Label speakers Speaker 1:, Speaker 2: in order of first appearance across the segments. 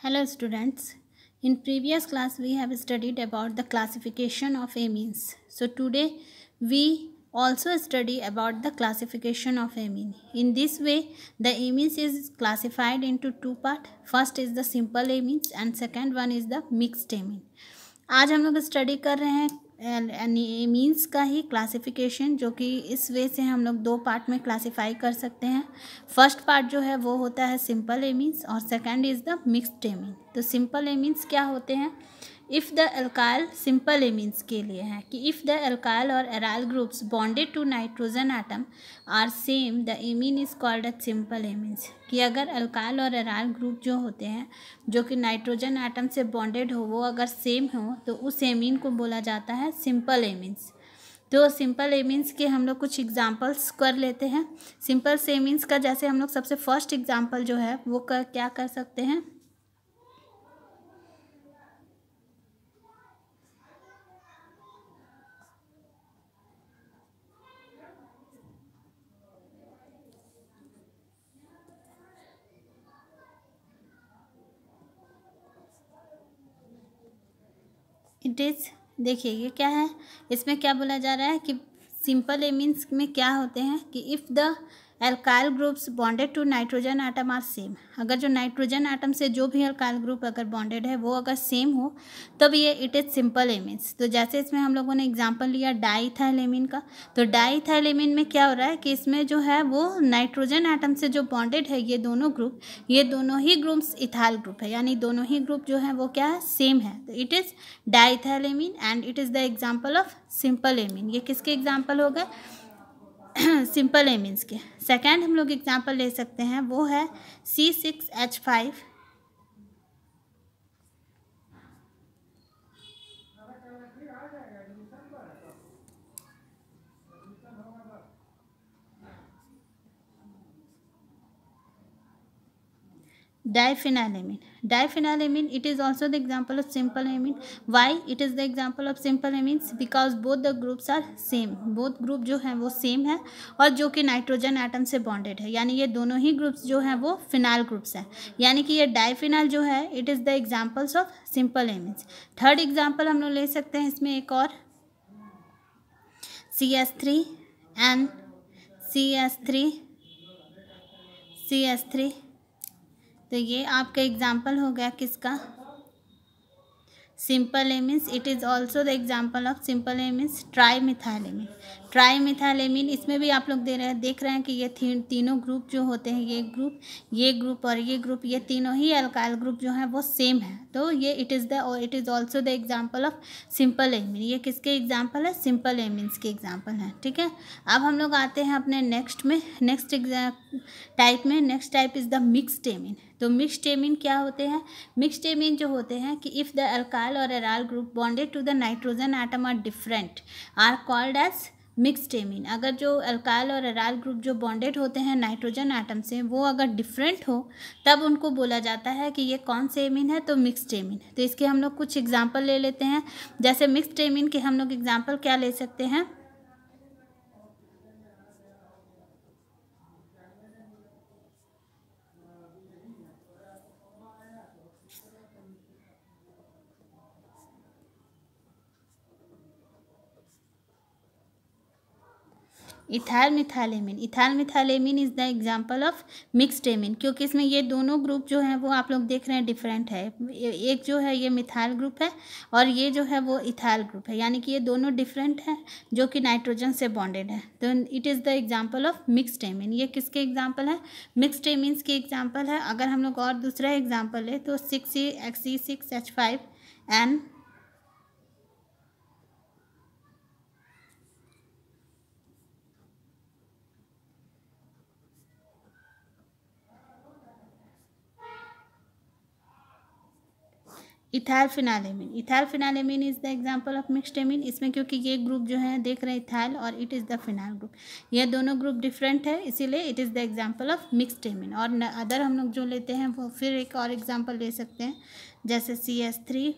Speaker 1: Hello students. In previous class we have studied about the classification of amines. So today we also study about the classification of amine. In this way the amines is classified into two part. First is the simple amines and second one is the mixed amine. आज हम लोग study कर रहे हैं amines का ही classification, जो कि इस वे से हम लोग दो पार्ट में क्लासिफाई कर सकते हैं. फर्स्ट पार्ट जो है वो होता है सिंपल एमीन्स और second is the mixed amine. तो सिंपल एमीन्स क्या होते हैं? If the alkyl simple amines के लिए है कि इफ़ द एल्काइल और aryl groups bonded to nitrogen atom are same the amine is called as simple amines. कि अगर एल्काइल और एराइल ग्रुप जो होते हैं जो कि नाइट्रोजन एटम से बॉन्डेड हो, वो अगर सेम हो तो उस एमीन को बोला जाता है सिंपल एमीन्स. तो सिंपल एमीन्स के हम लोग कुछ एग्जांपल्स कर लेते हैं. सिंपल एमीन्स का जैसे हम लोग सबसे फर्स्ट एग्जांपल जो है वो क्या कर सकते हैं? इट इज़, देखिए ये क्या है, इसमें क्या बोला जा रहा है कि सिंपल एमीन्स में क्या होते हैं कि if the alkyl groups bonded to nitrogen atom are same. अगर जो नाइट्रोजन एटम से जो भी एल्काइल ग्रुप अगर बॉन्डेड है वो अगर सेम हो तब ये इट इज़ सिंपल एमीन्स. तो जैसे इसमें हम लोगों ने एग्जांपल लिया डाईइथाइल एमीन का. तो डाईइथाइल एमीन में क्या हो रहा है कि इसमें जो है वो नाइट्रोजन एटम से जो बॉन्डेड है ये दोनों ही ग्रुप्स इथाइल ग्रुप है, यानी दोनों ही ग्रुप जो है वो क्या है, सेम है. तो it is diethyl amine and it is the example of simple amine. ये किसके एग्जाम्पल हो गए? सिंपल एमीन्स के. सेकेंड हम लोग एग्जाम्पल ले सकते हैं, वो है C6H5. Diphenylamine. Diphenylamine, it is also the example of simple amine. Why it is the example of simple amines? Because both the groups are same. Both group जो हैं वो सेम है और जो कि नाइट्रोजन एटम से बॉन्डेड है, यानी ये दोनों ही ग्रुप्स जो हैं वो फिनाइल ग्रुप्स हैं. यानी कि ये डाइफिनाइल जो है it is the examples of simple amines. Third example हम लोग ले सकते हैं इसमें एक और, CS3 and CS3. तो ये आपका एग्जाम्पल हो गया किसका? Simple amines. It is also the example of simple amines trimethylamine. Trimethylamine इसमें भी आप लोग देख रहे हैं कि ये तीनों ग्रुप जो होते हैं, ये ग्रुप और ये ग्रुप, ये तीनों ही अल्काइल ग्रुप जो हैं वो सेम है. तो ये it is also the example of simple amine. ये किसके एग्जाम्पल है? सिंपल एमीन्स के एग्जाम्पल हैं. ठीक है, अब हम लोग आते हैं अपने next type is the mixed amine. तो मिक्स्ड एमीन क्या होते हैं? मिक्स्ड एमीन जो होते हैं कि इफ़ द अल्काइल और aryl group bonded to the nitrogen atom are different are called as mixed amine. अगर जो अल्काइल और एराइल ग्रुप जो बॉन्डेड होते हैं नाइट्रोजन एटम से वो अगर डिफरेंट हो तब उनको बोला जाता है कि ये कौन से एमीन है? तो मिक्स्ड एमीन. तो इसके हम लोग कुछ एग्जाम्पल ले लेते हैं. जैसे मिक्स्ड एमीन के हम लोग एग्जाम्पल क्या ले सकते हैं? Ethyl methylamine. Ethyl methylamine is the example of mixed amine, क्योंकि इसमें ये दोनों ग्रुप जो हैं वो आप लोग देख रहे हैं डिफरेंट है. एक जो है ये मिथाइल ग्रुप है और ये जो है वो इथाइल ग्रुप है, यानी कि ये दोनों डिफरेंट हैं जो कि नाइट्रोजन से बॉन्डेड है. तो it is the example of mixed amine. ये किसके एग्जाम्पल है? मिक्स्ड एमीन्स के एग्जाम्पल है. अगर हम लोग और दूसरा एग्जाम्पल ले तो C6H5 and ethyl phenylamine. Ethyl phenylamine is the example of mixed amine. इसमें क्योंकि ये ग्रुप जो है देख रहे हैं इथाइल और it is the phenyl group, ये दोनों ग्रुप डिफरेंट है, इसीलिए it is the example of mixed amine. और अदर हम लोग जो लेते हैं वो फिर एक और एग्जाम्पल ले सकते हैं, जैसे CS3.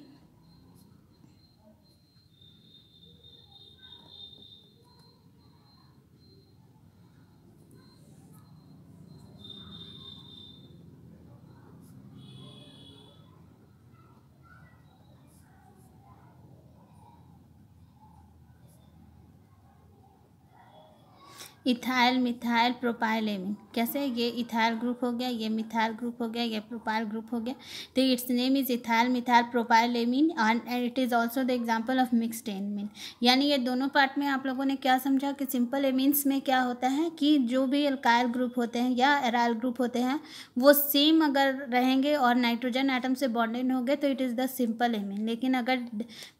Speaker 1: Ethyl methyl propyl amine. कैसे, ये इथाइल ग्रुप हो गया, ये मिथाइल ग्रुप हो गया, ये प्रोपाइल ग्रुप हो गया, तो it's name is ethyl methyl propyl amine and it is also the example of mixed amine. यानी ये दोनों पार्ट में आप लोगों ने क्या समझा कि सिंपल एमीन्स में क्या होता है कि जो भी एल्काइल ग्रुप होते हैं या एराइल ग्रुप होते हैं वो सेम अगर रहेंगे और नाइट्रोजन एटम से बॉन्डेड होंगे तो it is the simple amine. लेकिन अगर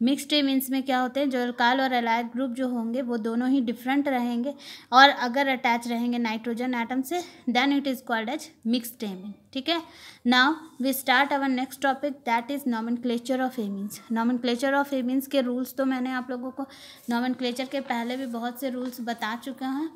Speaker 1: मिक्स्ड एमीन्स में क्या होते हैं, जो एल्काइल और एराइल ग्रुप जो होंगे वो दोनों ही डिफरेंट रहेंगे और अगर अटैच रहेंगे नाइट्रोजन एटम से then it is called as mixed amine. ठीक है, now we start our next topic that is nomenclature of amines. Nomenclature of amines के रूल्स तो मैंने आप लोगों को नॉमेनक्लेचर के पहले भी बहुत से रूल्स बता चुका हैं,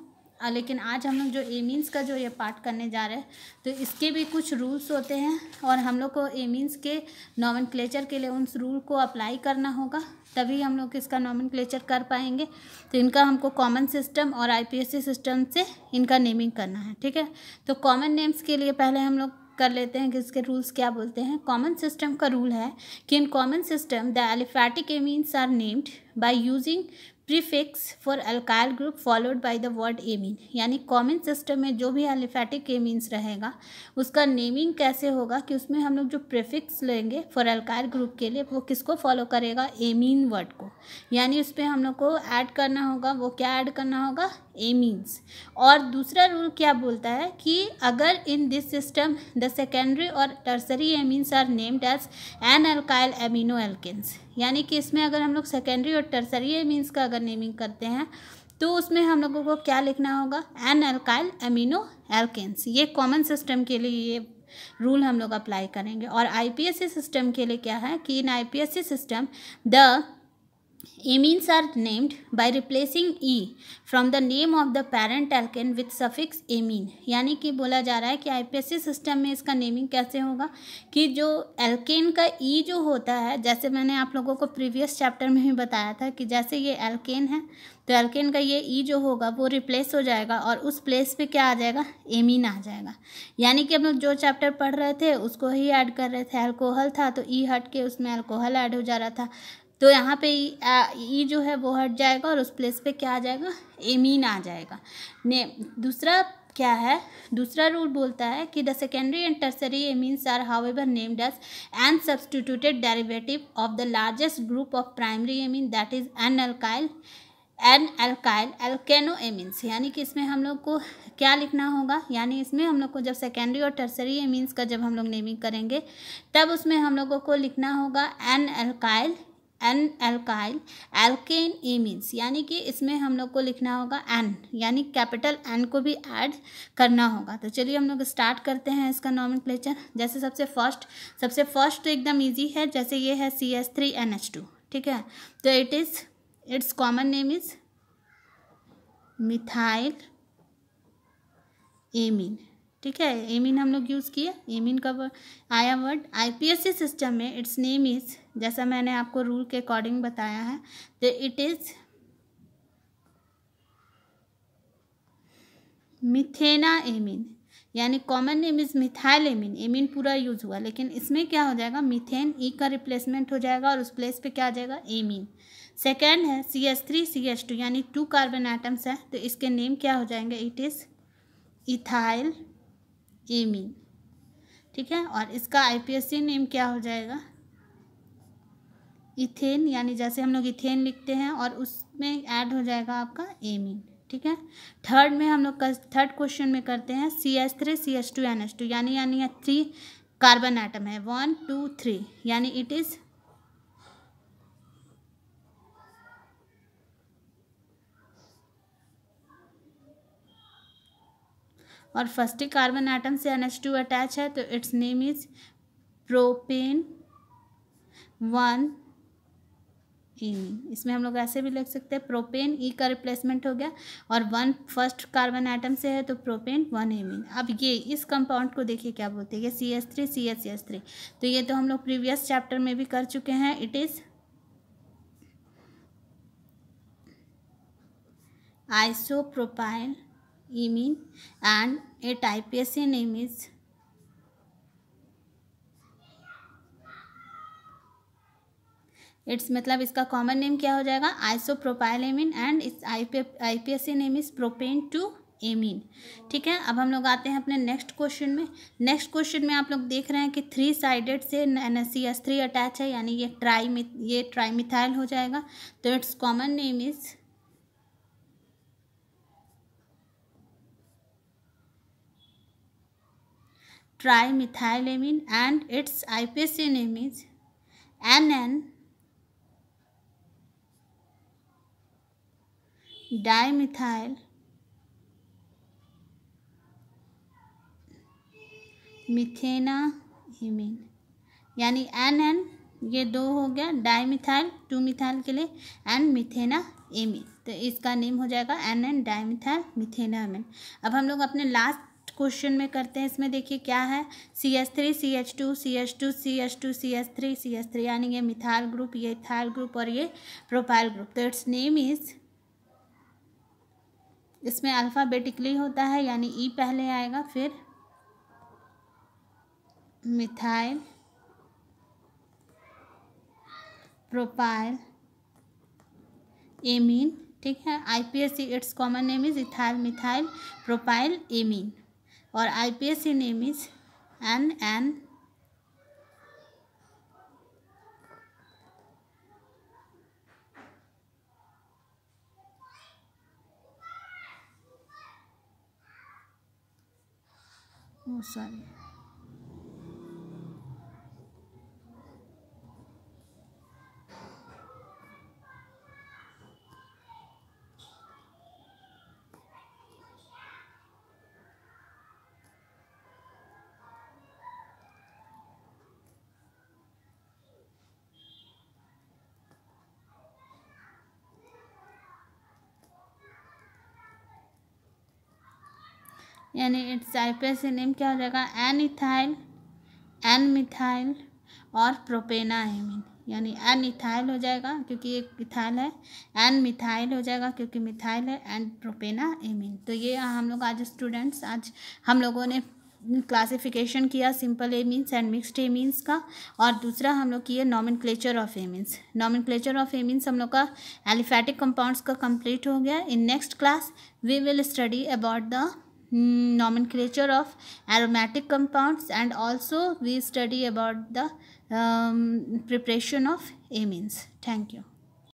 Speaker 1: लेकिन आज हम लोग जो एमीन्स का जो ये पार्ट करने जा रहे हैं तो इसके भी कुछ रूल्स होते हैं और हम लोग को एमीन्स के नॉमेनक्लेचर के लिए उन रूल को अप्लाई करना होगा, तभी हम लोग इसका नॉमेनक्लेचर कर पाएंगे। तो इनका हमको कॉमन सिस्टम और आईपीएससी सिस्टम से इनका नेमिंग करना है। ठीक है, तो कॉमन नेम्स के लिए पहले हम लोग कर लेते हैं कि इसके रूल्स क्या बोलते हैं। कॉमन सिस्टम का रूल है कि in common system the aliphatic amines are named by using prefix for alkyl group followed by the word amine. यानी कॉमन सिस्टम में जो भी एलिफैटिक एमीन्स रहेगा उसका नेमिंग कैसे होगा कि उसमें हम लोग जो प्रीफिक्स लेंगे फॉर अल्काइल ग्रुप के लिए वो किसको फॉलो करेगा, एमीन वर्ड को। यानी उस पर हम लोग को ऐड करना होगा, वो क्या ऐड करना होगा, एमीन्स। और दूसरा रूल क्या बोलता है कि अगर in this system the secondary और tertiary amines are named as N alkyl amino alkanes. यानी कि इसमें अगर हम लोग सेकेंडरी और टर्सरी एमीन्स का अगर नेमिंग करते हैं तो उसमें हम लोगों को क्या लिखना होगा, एन अल्काइल एमिनो एल्केन्स। ये कॉमन सिस्टम के लिए ये रूल हम लोग अप्लाई करेंगे। और आईपीएससी सिस्टम के लिए क्या है कि in IPSC system the amines are named by replacing e from the name of the parent alkane with suffix amine। यानी कि बोला जा रहा है कि आईपीएससी सिस्टम में इसका नेमिंग कैसे होगा कि जो एल्केन का ई जो होता है, जैसे मैंने आप लोगों को प्रीवियस चैप्टर में ही बताया था कि जैसे ये एल्केन है तो एल्केन का ये ई जो होगा वो रिप्लेस हो जाएगा और उस प्लेस पे क्या आ जाएगा, एमीन आ जाएगा। यानी कि हम लोग जो चैप्टर पढ़ रहे थे उसको ही ऐड कर रहे थे, अल्कोहल था तो ई हट के उसमें अल्कोहल ऐड हो जा रहा था, तो यहाँ पे ई जो है वो हट जाएगा और उस प्लेस पे क्या आ जाएगा, एमीन आ जाएगा। ने दूसरा क्या है, दूसरा रूल बोलता है कि the secondary and tertiary amines are however named as N substituted derivative of the largest group of primary amine that is N alkyl alkano amines. यानी कि इसमें हम लोग को क्या लिखना होगा, यानी इसमें हम लोग को जब सेकेंडरी और टर्सरी एमीन्स का जब हम लोग नेमिंग करेंगे तब उसमें हम लोगों को लिखना होगा एन अल्काइल एल्केन एमीन्स। यानी कि इसमें हम लोग को लिखना होगा एन, यानी कैपिटल एन को भी ऐड करना होगा। तो चलिए हम लोग स्टार्ट करते हैं इसका नॉमेनक्लेचर। जैसे सबसे फर्स्ट तो एकदम इजी है, जैसे ये है CH3NH2। ठीक है, तो it's common name is methyl amine. ठीक है, एमीन हम लोग यूज़ किए, एमीन का आया वर्ड। आईपीएससी सिस्टम में इट्स नेम इज, जैसा मैंने आपको रूल के अकॉर्डिंग बताया है, तो इट इज मिथेना एमीन। यानी common name is methyl amine, amine पूरा यूज हुआ लेकिन इसमें क्या हो जाएगा, मीथेन ई का रिप्लेसमेंट हो जाएगा और उस प्लेस पे क्या आ जाएगा, एमीन। सेकेंड है CH3CH2 यानी 2 कार्बन एटम्स है तो इसके नेम क्या हो जाएंगे, इट इज़ इथाइल एमीन। ठीक है, और इसका आईपीएससी नेम क्या हो जाएगा, इथेन। यानी जैसे हम लोग इथेन लिखते हैं और उसमें ऐड हो जाएगा आपका एमीन। ठीक है, थर्ड में हम लोग थर्ड क्वेश्चन में करते हैं CH3CH2NH2 यानी 3 कार्बन एटम है, 1 2 3 यानी इट इज़ और फर्स्ट कार्बन एटम से NH2 अटैच है तो it's name is propane 1 amine. इसमें हम लोग ऐसे भी लिख सकते हैं, प्रोपेन ई का रिप्लेसमेंट हो गया और 1 फर्स्ट कार्बन एटम से है तो प्रोपेन 1 एमीन। अब ये इस कंपाउंड को देखिए क्या बोलते हैं, ये CH3CH3, तो ये तो हम लोग प्रीवियस चैप्टर में भी कर चुके हैं। It is isopropyl imine and its IPSC name is it's मतलब इसका कॉमन नेम क्या हो जाएगा, isopropyl amine, and it's IPSC name is propane two amine. ठीक है, अब हम लोग आते हैं अपने नेक्स्ट क्वेश्चन में। नेक्स्ट क्वेश्चन में आप लोग देख रहे हैं कि 3 साइडेड से NaCH3 अटैच है, यानी ये ट्राईमिथाइल हो जाएगा। तो it's common name is trimethylamine and its IPSC name is NN-dimethyl मिथेनामीन, यानी NN ये 2 हो गया, डाईमिथाइल 2 मिथाइल के लिए, एंड मिथेनामीन, तो इसका नेम हो जाएगा NN-डाईमिथाइल मिथेनामीन। अब हम लोग अपने लास्ट क्वेश्चन में करते हैं। इसमें देखिए क्या है, CH3 CH2 CH2 CH2 CH3 CH3, यानी ये मिथाइल ग्रुप, ये इथाइल ग्रुप और ये प्रोपाइल ग्रुप। तो इट्स नेम इज, इसमें अल्फ़ाबेटिकली होता है, यानी ई पहले आएगा, फिर मिथाइल प्रोपाइल एमीन। ठीक है, IPSC it's common name is ethyl methyl propyl amine, और IPSC name is NN sorry यानी इट्स IPSC नेम क्या हो जाएगा, एन इथाइल, एन मिथाइल और प्रोपेनामीन, यानी एन इथाइल हो जाएगा क्योंकि एक इथाइल है, एन मिथाइल हो जाएगा क्योंकि मिथाइल है, एंड प्रोपेनामीन। तो ये हम लोग आज स्टूडेंट्स, आज हम लोगों ने क्लासिफिकेशन किया simple amines and mixed amines का, और दूसरा हम लोग किए nomenclature of amines. Nomenclature of amines हम लोग का एलिफैटिक कंपाउंड्स का कंप्लीट हो गया। In next class we will study about the nomenclature of aromatic compounds, and also we study about the preparation of amines. Thank you.